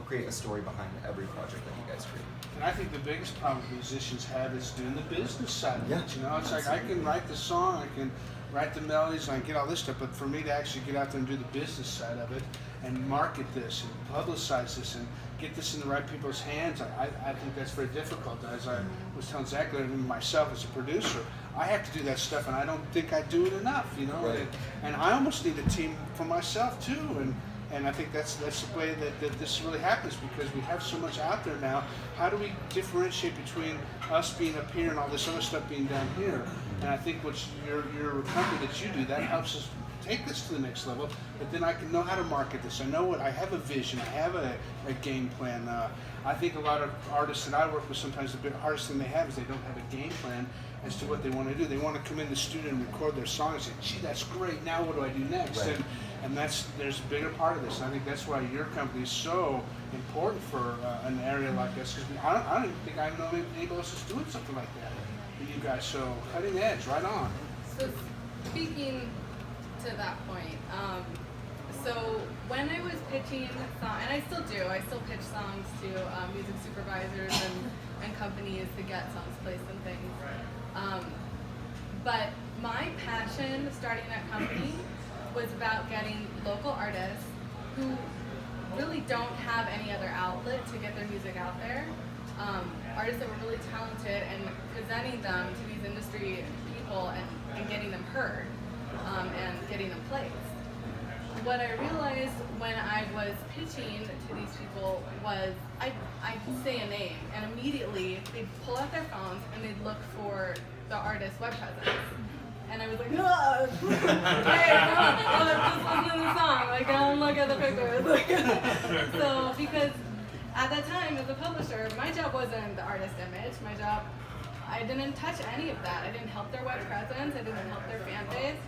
create a story behind every project that you guys create. And I think the biggest problem musicians have is doing the business side of Yeah, it. You know, it's absolutely. like I can write the song, I can write the melodies, and I can get all this stuff, but for me to actually get out there and do the business side of it and market this and publicize this and get this in the right people's hands, I think that's very difficult. As I was telling Zach and myself as a producer, I have to do that stuff, and I don't think I do it enough, you know. Right. And I almost need a team for myself too, and I think that's the way that this really happens, because we have so much out there now. How do we differentiate between us being up here and all this other stuff being down here? And I think what your company that you do, that helps us take this to the next level. But then I can know how to market this. I know what I have, a vision. I have a game plan. I think a lot of artists that I work with, sometimes the big hardest thing they have is they don't have a game plan as to what they want to do. They want to come in the studio and record their song and say, "Gee, that's great. Now what do I do next?" Right. And there's a bigger part of this. And I think that's why your company is so important for an area like this. Because I don't even think I know anybody else is doing something like that. With you guys, so cutting edge, right on. So speaking to that point, so when I was pitching songs, and I still do, I still pitch songs to music supervisors and companies to get songs placed and things. But my passion starting that company was about getting local artists who really don't have any other outlet to get their music out there. Artists that were really talented, and presenting them to these industry people and getting them heard and getting them placed. What I realized when I was pitching to these people was I'd say a name, and immediately they'd pull out their phones and they'd look for the artist's web presence. And I was like, "Ugh. Hey, come on, just listen to the song, like don't look at the pictures." So because at that time as a publisher, my job wasn't the artist image. My job, I didn't touch any of that. I didn't help their web presence. I didn't help their fan base.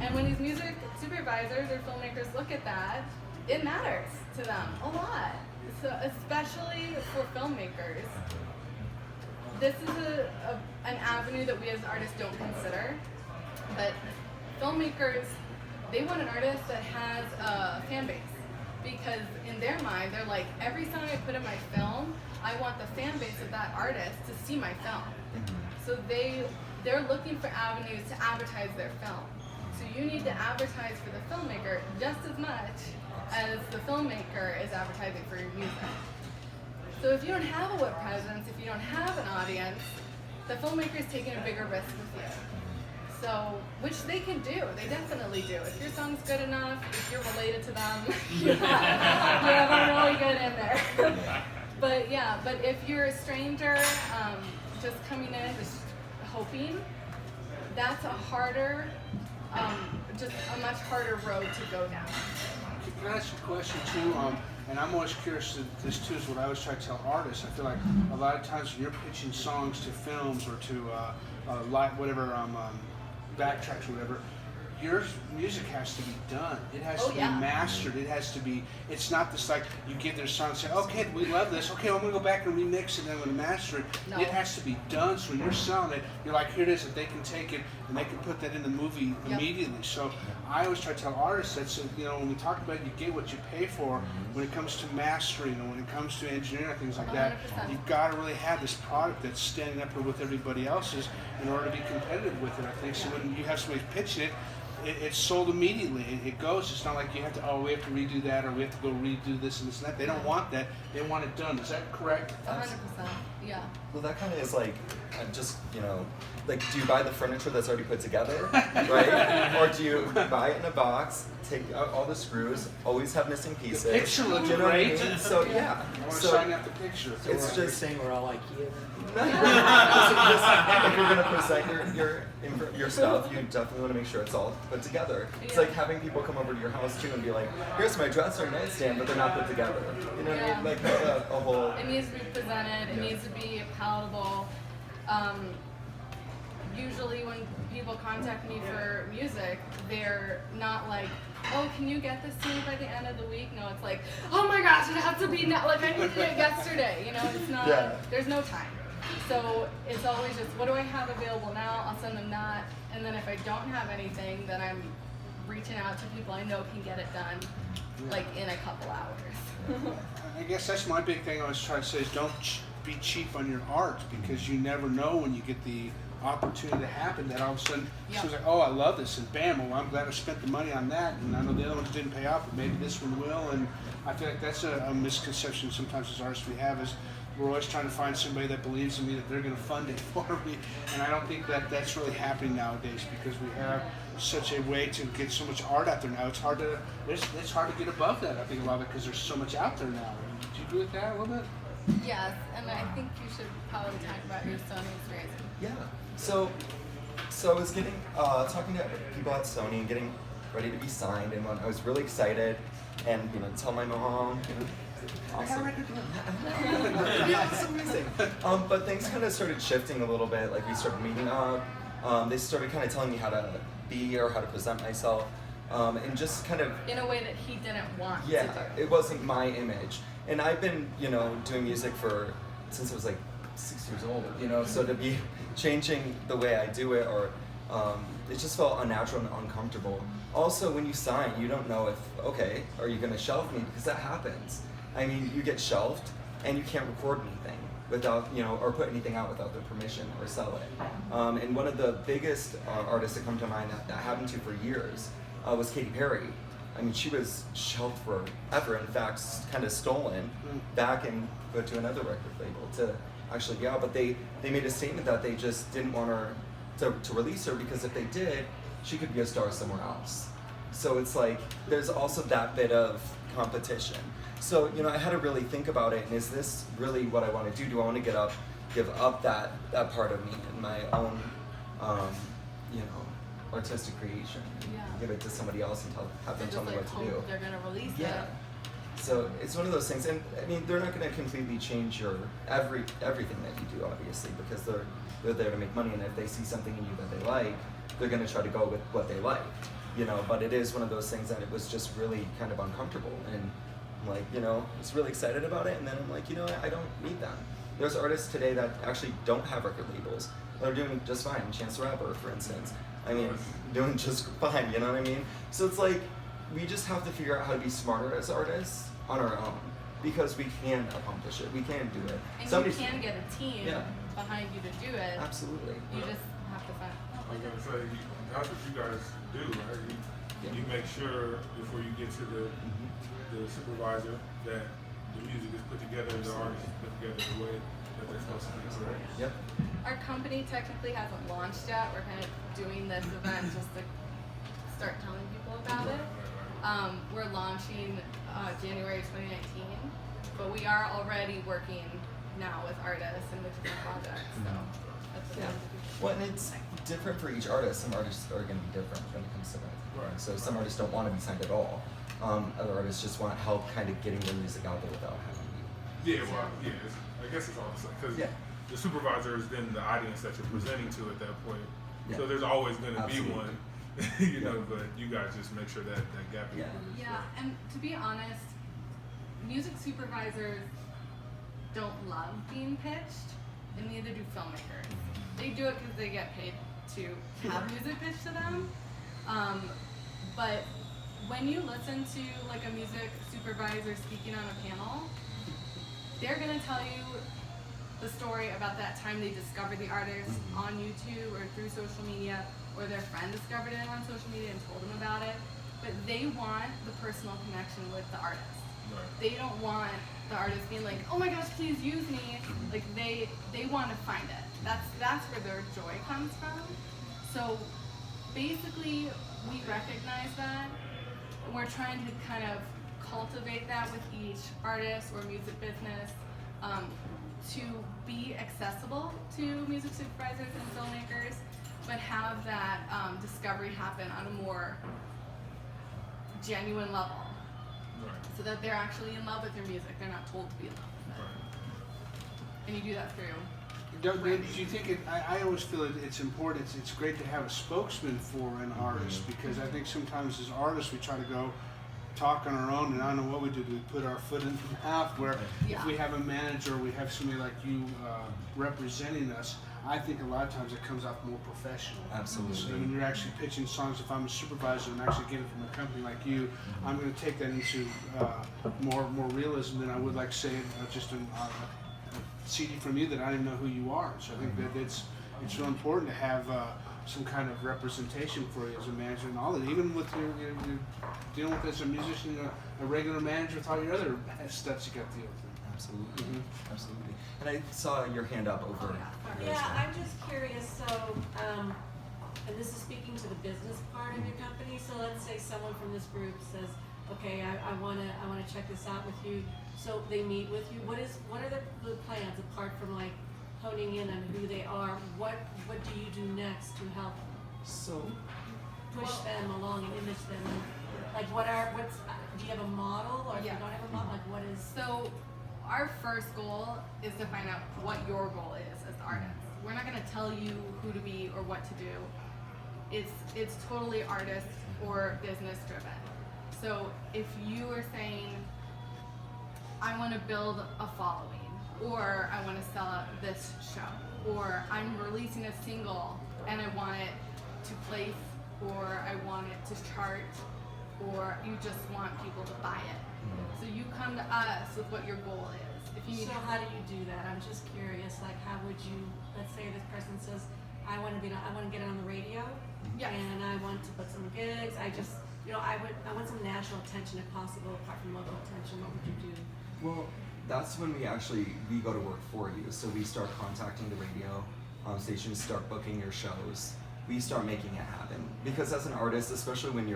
And when these music supervisors or filmmakers look at that, it matters to them a lot. So especially for filmmakers, this is an avenue that we as artists don't consider. But filmmakers, they want an artist that has a fan base. Because in their mind, they're like, every song I put in my film, I want the fan base of that artist to see my film. So they're looking for avenues to advertise their film. So you need to advertise for the filmmaker just as much as the filmmaker is advertising for your music. So if you don't have a web presence, if you don't have an audience, the filmmaker is taking a bigger risk with you. So, which they can do, they definitely do. If your song's good enough, if you're related to them, you have a really good in there. But yeah, but if you're a stranger, just coming in, just hoping, that's a harder, just a much harder road to go down. Can I ask you a question too? And I'm always curious to this too, is what I always try to tell artists. I feel like a lot of times when you're pitching songs to films or to backtracks or whatever, your music has to be done. It has to be mastered. It has to be, it's not just like you give their song and say, "Okay, we love this. Okay, I'm going to go back and remix it and I'm going to master it." No. It has to be done. So when you're selling it, you're like, "Here it is," that they can take it and they can put that in the movie immediately. So I always try to tell artists that, so, you know, when we talk about you get what you pay for, when it comes to mastering and when it comes to engineering, things like 100%. That, you've got to really have this product that's standing up with everybody else's in order to be competitive with it, I think. So when you have somebody pitching it, it's sold immediately. It goes. It's not like you have to, we have to redo that, or we have to go redo this and this and that. They don't want that. They want it done. Is that correct? 100%. Yeah. Well, that kind of is like, just, you know, like, do you buy the furniture that's already put together, right? Or do you buy it in a box, take out all the screws, always have missing pieces? The picture looks you know great. What I mean? So yeah. I want to So sign up the picture. it's just saying we're all IKEA. if you're going to present your stuff, you definitely want to make sure it's all put together. It's like having people come over to your house too and be like, "Here's my dresser, nightstand," but they're not put together. You know what I mean? Like a whole. It needs to be presented. It needs to be palatable. Usually, when people contact me for music, they're not like, "Oh, can you get this to me by the end of the week?" No, it's like, "Oh my gosh, it has to be now. Like, I needed it yesterday." You know, it's not. Yeah. There's no time. So it's always just, what do I have available now? I'll send them that. And then if I don't have anything, then I'm reaching out to people I know can get it done, like in a couple hours. I guess that's my big thing I always try to say is don't be cheap on your art, because you never know when you get the opportunity to happen that all of a sudden someone's like, oh, I love this, and bam, well, I'm glad I spent the money on that, and I know the other ones didn't pay off, but maybe this one will. And I feel like that's a misconception sometimes as artists we have, is we're always trying to find somebody that believes in me, that they're going to fund it for me. And I don't think that that's really happening nowadays, because we have such a way to get so much art out there now. It's hard to get above that, I think, a lot of it, because there's so much out there now. Do you agree with that a little bit? Yes, and I think you should probably talk about your Sony experience. Yeah. So I was getting talking to people at Sony and getting ready to be signed, and when I was really excited, and tell my mom, awesome. Yeah, it's amazing. But things kind of started shifting a little bit. Like we started meeting up. They started kind of telling me how to be or how to present myself, and just kind of in a way that he didn't want to yeah, do. it wasn't my image. And I've been doing music since I was like 6 years old. So to be changing the way I do it, or it just felt unnatural and uncomfortable. Also, when you sign, you don't know if, okay, are you going to shelf me? Because that happens. I mean, you get shelved and you can't record anything without, or put anything out without their permission or sell it. And one of the biggest artists that come to mind that happened to for years was Katy Perry. I mean, she was shelved forever. In fact, kind of stolen back and put to another record label to actually be out. But they made a statement that they just didn't want her to release her, because if they did, she could be a star somewhere else. So it's like there's also that bit of competition. So I had to really think about it. And is this really what I want to do? Do I want to give up that part of me and my own, artistic creation? Yeah. Give it to somebody else and have them They tell just me like what to do. hope they're gonna release Yeah. it. So it's one of those things, and I mean they're not going to completely change your everything that you do, obviously, because they're there to make money, and if they see something in you that they like, they're going to try to go with what they like, But it is one of those things that it was just really kind of uncomfortable, and I'm like, I was really excited about it, and then I'm like, I don't need them. There's artists today that actually don't have record labels. They're doing just fine. Chance the Rapper, for instance. I mean, doing just fine. You know what I mean? So it's like, we just have to figure out how to be smarter as artists on our own, because we can accomplish it. We can do it. And Somebody's, you can get a team behind you to do it. Absolutely. You just have to find. I was gonna say, that's what you guys do, right? You make sure before you get to the supervisor that the music is put together, the artist is put together the way that they're supposed to be, correct? Yep. Our company technically hasn't launched yet. We're kind of doing this event just to start telling people about it. We're launching January 2019, but we are already working now with artists and with different projects. So that's the Yeah. Well, and it's different for each artist. Some artists are going to be different when it comes to that. Right. So some artists don't want to be signed at all. Other artists just want help kind of getting their music out there without having to be. Yeah, well, I guess it's all the same, because Yeah. the supervisor is then the audience that you're presenting to at that point. Yeah. So there's always going to be Absolutely. one, but you guys just make sure that gap is Yeah. bridged. Yeah, and to be honest, music supervisors don't love being pitched, and neither do filmmakers. They do it because they get paid to have music pitched to them. But when you listen to like a music supervisor speaking on a panel, they're gonna tell you the story about that time they discovered the artist on YouTube or through social media, or their friend discovered it on social media and told them about it. But they want the personal connection with the artist. Right. They don't want the artist being like, oh my gosh, please use me. Like they want to find it. That's where their joy comes from. So basically we recognize that, and we're trying to kind of cultivate that with each artist or music business, to be accessible to music supervisors and filmmakers, but have that discovery happen on a more genuine level, Right. so that they're actually in love with your music. They're not told to be in love with it. Right. And you do that through. Do you think I always feel it's important, it's great to have a spokesman for an artist, because I think sometimes as artists we try to go talk on our own, and I don't know what we do, we put our foot in the mouth, where Yeah. if we have a manager, we have somebody like you representing us, I think a lot of times it comes off more professional. Absolutely. So when you're actually pitching songs, if I'm a supervisor and actually get it from a company like you, I'm going to take that into more realism than I would like say just a CD from you that I don't even know who you are. So I think that it's real important to have some kind of representation for you as a manager and all that. Even with your dealing with as a musician, a regular manager with all your other steps you got to deal with. Absolutely. Absolutely. And I saw your hand up over. Yeah, I'm just curious, so, and this is speaking to the business part of your company, so let's say someone from this group says, okay, I wanna check this out with you, so they meet with you, what are the plans, apart from like honing in on who they are, what do you do next to help So, push them along and image them, like do you have a model, or if you don't have a model, like what is? So our first goal is to find out what your goal is as the artist. We're not going to tell you who to be or what to do. It's totally artist or business driven. So if you are saying, I want to build a following, or I want to sell out this show, or I'm releasing a single and I want it to place, or I want it to chart, or you just want people to buy it. So you come to us with what your goal is. If you need So how do you do that? I'm just curious, like how would you, let's say this person says, I want to get on the radio, and I want to put some gigs, I want some national attention if possible, apart from local attention, what would you do? well, that's when we go to work for you. So we start contacting the radio stations, start booking your shows. We start making it happen. Because as an artist, especially when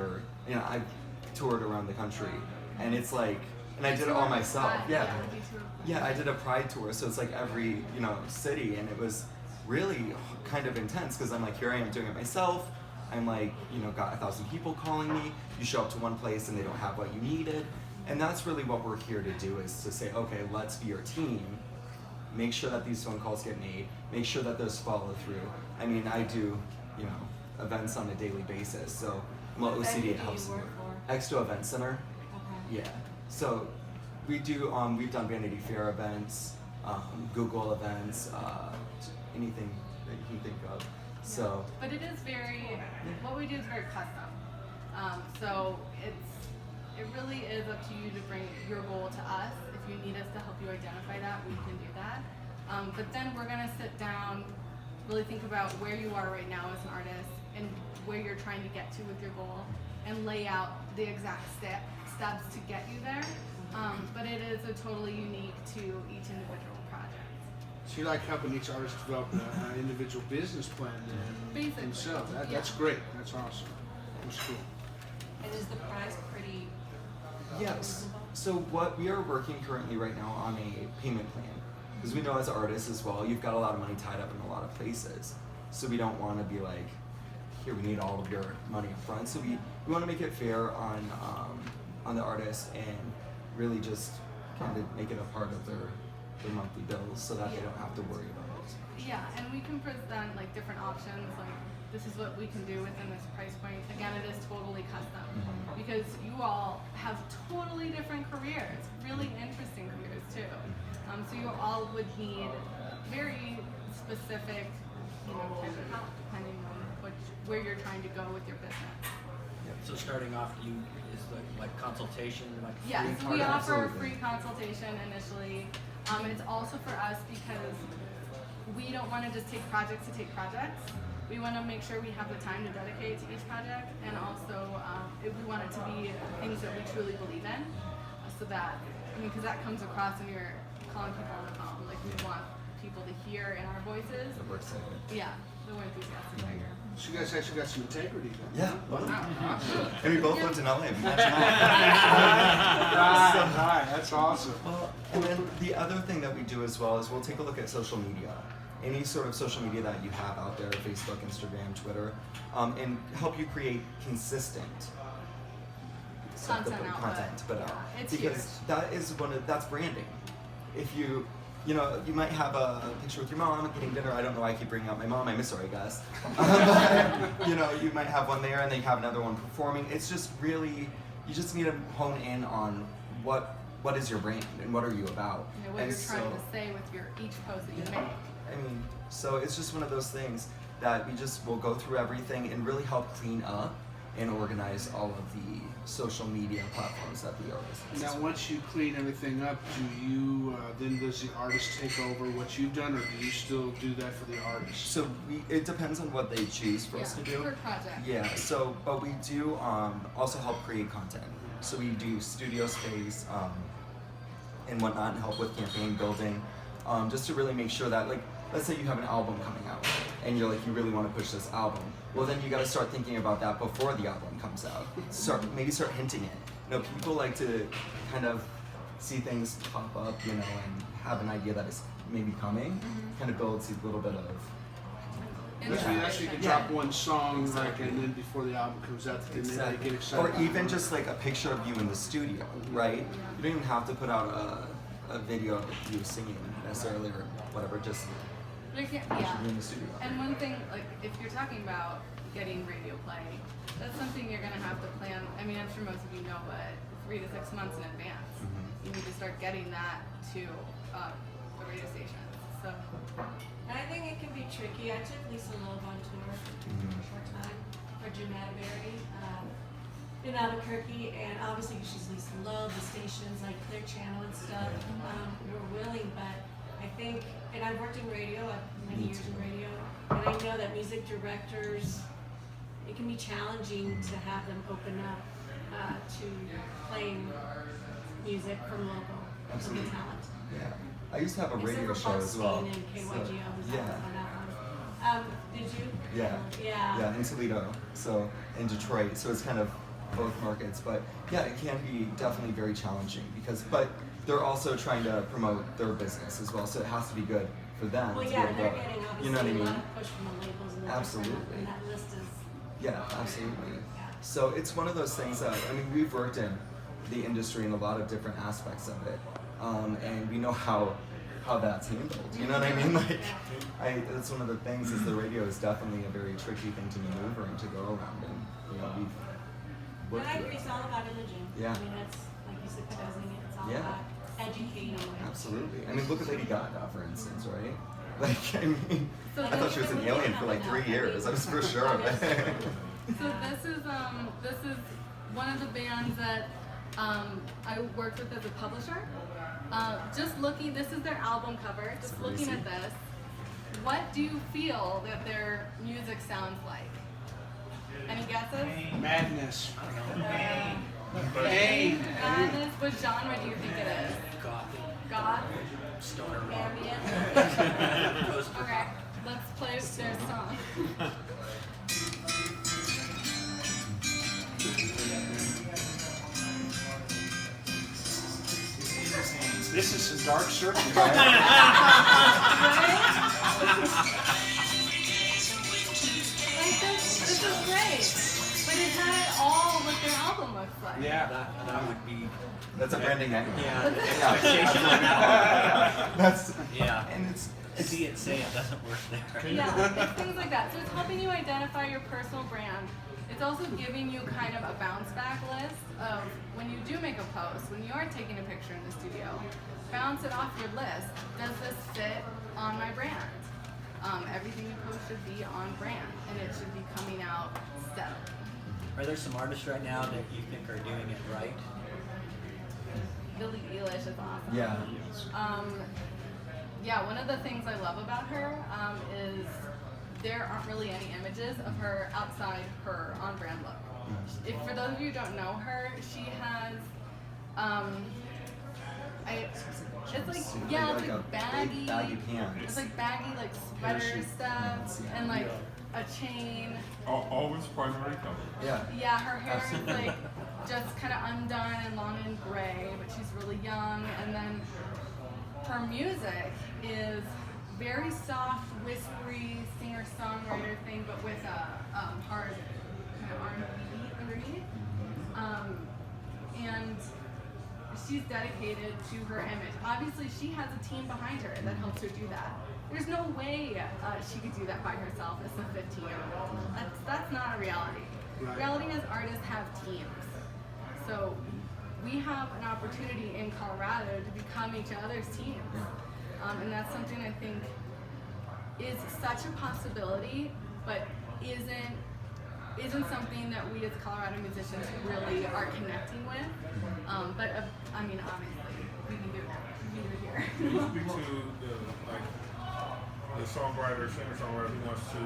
I've toured around the country, and it's like, and I did it all myself. Yeah, I did a Pride tour, so it's like every city, and it was really kind of intense because I'm like, here I am doing it myself. I'm like, got 1,000 people calling me. You show up to one place and they don't have what you needed, and that's really what we're here to do, is to say, okay, let's be your team. Make sure that these phone calls get made. Make sure that there's follow through. I mean, I do, events on a daily basis, so What OCD venue it do helps you me. work for? Exto Event Center. Okay. Yeah. So we do. We've done Vanity Fair events, Google events, anything that you can think of. So. But it is what we do is very custom. So it really is up to you to bring your goal to us. If you need us to help you identify that, we can do that. But then we're gonna sit down, really think about where you are right now as an artist and where you're trying to get to with your goal, and lay out the exact steps to get you there. But it is totally unique to each individual project. So you like helping each artist develop an individual business plan Basically, themselves. yeah. That's great. That's awesome. That's cool. And is the prize pretty? Yes. So what we are working currently right now on a payment plan, because we know as artists as well, you've got a lot of money tied up in a lot of places. So we don't want to be like, here, we need all of your money up front. So we want to make it fair on the artist, and really just kind of make it a part of their monthly bills, so that they don't have to worry about it. Yeah, and we can present like different options, like this is what we can do within this price point. Again, it is totally custom because you all have totally different careers, really interesting careers too. So you all would need very specific, kind of help depending on where you're trying to go with your business. So starting off, is like consultation, like Yes, free we offer a Absolutely. free consultation initially. It's also for us because we don't want to just take projects to take projects. We want to make sure we have the time to dedicate to each project, and also we want it to be things that we truly believe in, so that, because that comes across when you're calling people on the phone. Like, we want people to hear in our voices. So we're excited. Yeah, the more enthusiastic I hear. So you guys actually got some integrity then. Yeah. Wow. And we both lived in LA. Right, that's awesome. Well, and then the other thing that we do as well is we'll take a look at social media. Any sort of social media that you have out there, Facebook, Instagram, Twitter, and help you create consistent Content output. content, but Yeah, it's because huge. that is that's branding. If you might have a picture with your mom getting dinner. I don't know why I keep bringing up my mom. I miss her, I guess. But, you might have one there and then you have another one performing. It's just really, you just need to hone in on what is your brand and what are you about. What and you're trying to say with each post that you make. I mean, so it's just one of those things that we just will go through everything and really help clean up and organize all of the social media platforms that the artist uses. Now, once you clean everything up, do you then does the artist take over what you've done, or do you still do that for the artist? So it depends on what they choose for us to do. Per project. Yeah. So, but we do also help create content. So we do studio space and whatnot, and help with campaign building, just to really make sure that, like, let's say you have an album coming out, and you're like, you really want to push this album. Well, then you got to start thinking about that before the album comes out. Maybe start hinting it. You know, people like to kind of see things pop up, you know, and have an idea that it's maybe coming. Kind of builds a little bit of. Actually, you can drop one song, like, and then before the album comes out, then they get excited. Or even just like a picture of you in the studio, right? You don't even have to put out a video of you singing necessarily or whatever. Just Yeah. in the studio. And one thing, like, if you're talking about getting radio play, that's something you're gonna have to plan. I mean, I'm sure most of you know, but 3 to 6 months in advance, you need to start getting that to the radio stations. So, And I think it can be tricky. I took Lisa Loeb on tour for a short time for Jim Atterbury in Albuquerque, and obviously she's Lisa Loeb, the stations like Clear Channel and stuff were willing, but I think, and I've worked in radio, I've many years in radio, and I know that music directors, it can be challenging to have them open up to playing music from local, from the talent. Yeah. I used to have a Except radio for show as well. Bugsteen and KYGO, who's yeah. on that one. Did you? Yeah. Yeah. Yeah, in Toledo. So in Detroit. So it's kind of both markets. But yeah, it can be definitely very challenging but they're also trying to promote their business as well. So it has to be good for them. Well, to yeah, be they're able to, getting obviously you know what I a mean? lot of push from the labels and the Absolutely. and that list is. Yeah, absolutely. So it's one of those things that, I mean, we've worked in the industry in a lot of different aspects of it. And we know how that's handled. You know what I mean? Like, that's one of the things is the radio is definitely a very tricky thing to maneuver and to go around, and you know we've But worked I through agree, it. it's all about imaging. Yeah. I mean, that's, like you said, proposing it, it's all Yeah. about educating. Absolutely. I mean, look at Lady Gaga, for instance, right? Like, I mean, So I thought she was an alien for like 3 years. I was for sure of it. so this is one of the bands that I worked with as a publisher. This is their album cover. Just looking at this, what do you feel that their music sounds like? Any guesses? Madness. Pain. Madness. What genre do you think it is? Gothic, Goth? stoner rock. Ambient. Okay, let's play their song. This is some dark circle. Right? Like this is great. But it's not at all what their album looks like. Yeah. That would be. That's a branding name. Yeah. Yeah. That's Yeah. and it's See it, say it doesn't work there. Yeah, it's things like that. So it's helping you identify your personal brand. It's also giving you kind of a bounce back list of when you do make a post, when you are taking a picture in the studio, bounce it off your list. Does this fit on my brand? Everything you post should be on brand, and it should be coming out steadily. Are there some artists right now that you think are doing it right? Billie Eilish is awesome. yeah. Yeah, one of the things I love about her is there aren't really any images of her outside her on-brand look. If for those of you who don't know her, she has it's like baggy pants. It's like baggy like sweater stuff and like a chain. Always primary color. Yeah. Yeah, her hair is like just kind of undone and long and gray, but she's really young. And then her music is very soft, whispery singer-songwriter thing, but with a hard kind of R&B beat underneath. And she's dedicated to her image. Obviously, she has a team behind her that helps her do that. There's no way she could do that by herself as a 15-year-old. That's not a reality. Right. Reality is artists have teams. So we have an opportunity in Colorado to become each other's teams. And that's something I think is such a possibility, but isn't something that we as Colorado musicians really are connecting with. But I mean, obviously, we can do that. Neither here. Can you speak to the songwriter, singer-songwriter who wants to